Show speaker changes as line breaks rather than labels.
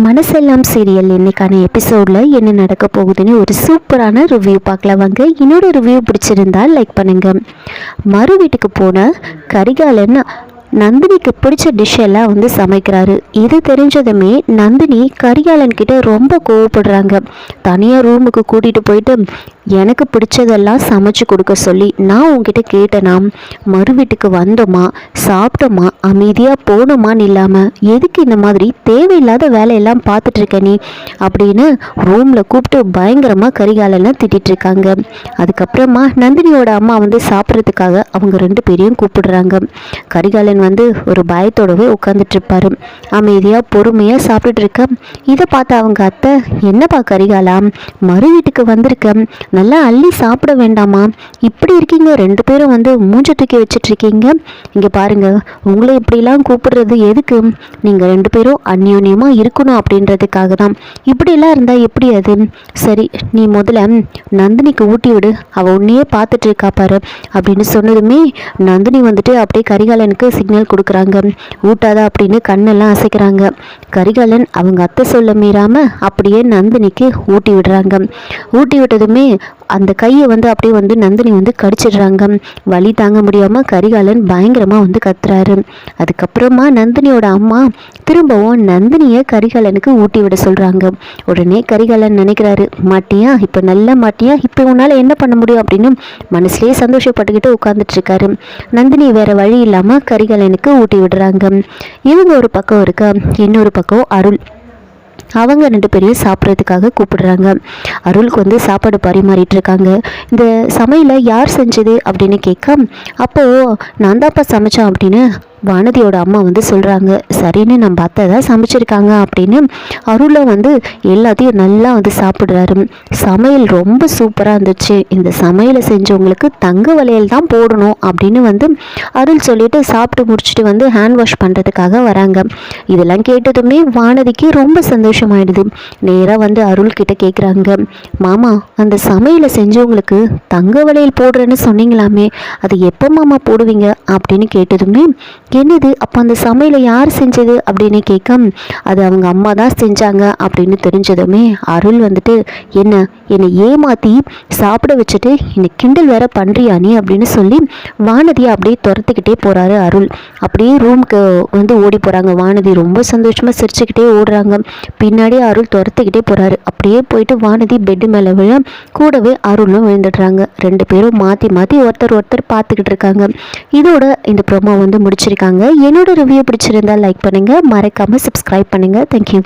மனசெல்லாம் சீரியல் இன்னைக்கான எபிசோடில் என்ன நடக்க போகுதுன்னு ஒரு சூப்பரான ரிவ்யூ பார்க்கலாம் வாங்க. என்னோட ரிவ்யூ பிடிச்சிருந்தால் லைக் பண்ணுங்கள். மறு வீட்டுக்கு போன கரிகாலன் நந்தினிக்கு பிடிச்ச டிஷ் எல்லாம் வந்து சமைக்கிறாரு. இது தெரிஞ்சதுமே நந்தினி கரிகாலன் கிட்ட ரொம்ப கோவப்படுறாங்க. தனியாக ரூமுக்கு கூட்டிகிட்டு போயிட்டு எனக்கு பிடிச்சதெல்லாம் சமைச்சு கொடுக்க சொல்லி நான் உங்ககிட்ட கேட்டேனா, மறு வீட்டுக்கு வந்தோமா சாப்பிட்டோமா அமைதியாக போனோமான்னு இல்லாமல் எதுக்கு இந்த மாதிரி தேவையில்லாத வேலையெல்லாம் பார்த்துட்ருக்க நீ அப்படின்னு ரூமில் கூப்பிட்டு பயங்கரமாக கரிகாலனை திட்டிருக்காங்க. அதுக்கப்புறமா நந்தினியோட அம்மா வந்து சாப்பிட்றதுக்காக அவங்க 2 பேரையும் கூப்பிடுறாங்க. கரிகாலன் வந்து ஒரு பயத்தோடவே உட்காந்துட்டு இருப்பாரு. அமைதியாக பொறுமையாக சாப்பிட்டுட்டு இருக்க. இதை பார்த்து அவங்க அத்தை, என்னப்பா கரிகாலா, மறு வீட்டுக்கு வந்திருக்க, நல்லா அள்ளி சாப்பிட வேண்டாமா, இப்படி இருக்கீங்க 2 பேரும் வந்து மூஞ்ச தூக்கி வச்சுட்டு இருக்கீங்க, இங்கே பாருங்க உங்களை இப்படிலாம் கூப்பிடுறது எதுக்கு, நீங்கள் 2 பேரும் அந்யோன்யமாக இருக்கணும் அப்படின்றதுக்காக தான். இப்படிலாம் இருந்தால் எப்படி அது, சரி நீ முதல்ல நந்தினிக்கு ஊட்டி விடு, அவள் உன்னையே பார்த்துட்டு இருக்கா பாரு அப்படின்னு சொன்னதுமே நந்தினி வந்துட்டு அப்படியே கரிகாலனுக்கு சிக்னல் கொடுக்குறாங்க. ஊட்டாதா அப்படின்னு கண்ணெல்லாம் அசைக்கிறாங்க. கரிகாலன் அவங்க அத்தை சொல்ல மீறாமல் அப்படியே நந்தினிக்கு ஊட்டி விடுறாங்க. ஊட்டி விட்டதுமே அந்த கையை வந்து அப்படியே வந்து நந்தினி வந்து கடிச்சிடுறாங்க. வலி தாங்க முடியாமல் கரிகாலன் பயங்கரமாக வந்து கத்துறாரு. அதுக்கப்புறமா நந்தினியோட அம்மா திரும்பவும் நந்தினியை கரிகாலனுக்கு ஊட்டி விட சொல்கிறாங்க. உடனே கரிகாலன் நினைக்கிறாரு, மாட்டியா இப்போ நல்லா மாட்டியா, இப்போ உன்னால் என்ன பண்ண முடியும் அப்படின்னு மனசுலேயே சந்தோஷப்பட்டுக்கிட்டு உட்காந்துட்டு இருக்காரு. நந்தினி வேற வழி இல்லாமல் கரிகாலனுக்கு ஊட்டி விடுறாங்க. இவங்க ஒரு பக்கம் இருக்க, இன்னொரு பக்கம் அருள் அவங்க 2 பேரையும் சாப்பிட்றதுக்காக கூப்பிடுறாங்க. அருளுக்கு வந்து சாப்பாடு பரிமாறிட்டு இருக்காங்க. இந்த சமையலை யார் செஞ்சது அப்படின்னு கேட்க, அப்போது நான் தான்ப்பா சமைச்சேன் அப்படின்னு வானதியோட அம்மா வந்து சொல்கிறாங்க. சரின்னு நம்ம அத்தை தான் சமைச்சிருக்காங்க அப்படின்னு அருளை வந்து எல்லாத்தையும் நல்லா வந்து சாப்பிட்றாரு. சமையல் ரொம்ப சூப்பராக இருந்துச்சு, இந்த சமையலை செஞ்சவங்களுக்கு தங்க வளையல் தான் போடணும் அப்படின்னு வந்து அருள் சொல்லிட்டு சாப்பிட்டு முடிச்சுட்டு வந்து ஹேண்ட் வாஷ் பண்ணுறதுக்காக வராங்க. இதெல்லாம் கேட்டதுமே வானதிக்கு ரொம்ப சந்தோஷமாயிடுது. நேராக வந்து அருள் கிட்ட கேட்குறாங்க, மாமா அந்த சமையலை செஞ்சவங்களுக்கு தங்க வளையல் போடுறேன்னு சொன்னீங்களாமே, அது எப்போ மாமா போடுவீங்க அப்படின்னு கேட்டதுமே, என்னது அப்போ அந்த சமையலை யார் செஞ்சது அப்படின்னு கேட்க, அது அவங்க அம்மா தான் செஞ்சாங்க அப்படின்னு தெரிஞ்சதுமே அருள் வந்துட்டு, என்னை ஏமாற்றி சாப்பிட வச்சுட்டு என்னை கிண்டல் வேற பண்ணுறியா நீ அப்படின்னு சொல்லி வானதியை அப்படியே துரத்துக்கிட்டே போகிறாரு அருள். அப்படியே ரூமுக்கு வந்து ஓடி போகிறாங்க. வானதி ரொம்ப சந்தோஷமாக சிரிச்சுக்கிட்டே ஓடுறாங்க. பின்னாடியே அருள் துரத்துக்கிட்டே போகிறாரு. அப்படியே போயிட்டு வானதி பெட்டு மேலே விழ கூடவே அருளும் விழுந்துடுறாங்க. 2 பேரும் மாற்றி மாற்றி ஒருத்தர் பார்த்துக்கிட்டு இருக்காங்க. இதோட இந்த ப்ரோமோ வந்து முடிச்சிருக்காங்க. என்னோட ரிவ்யூ பிடிச்சிருந்தால் லைக் பண்ணுங்கள், மறக்காமல் சப்ஸ்கிரைப் பண்ணுங்கள். தேங்க்யூ.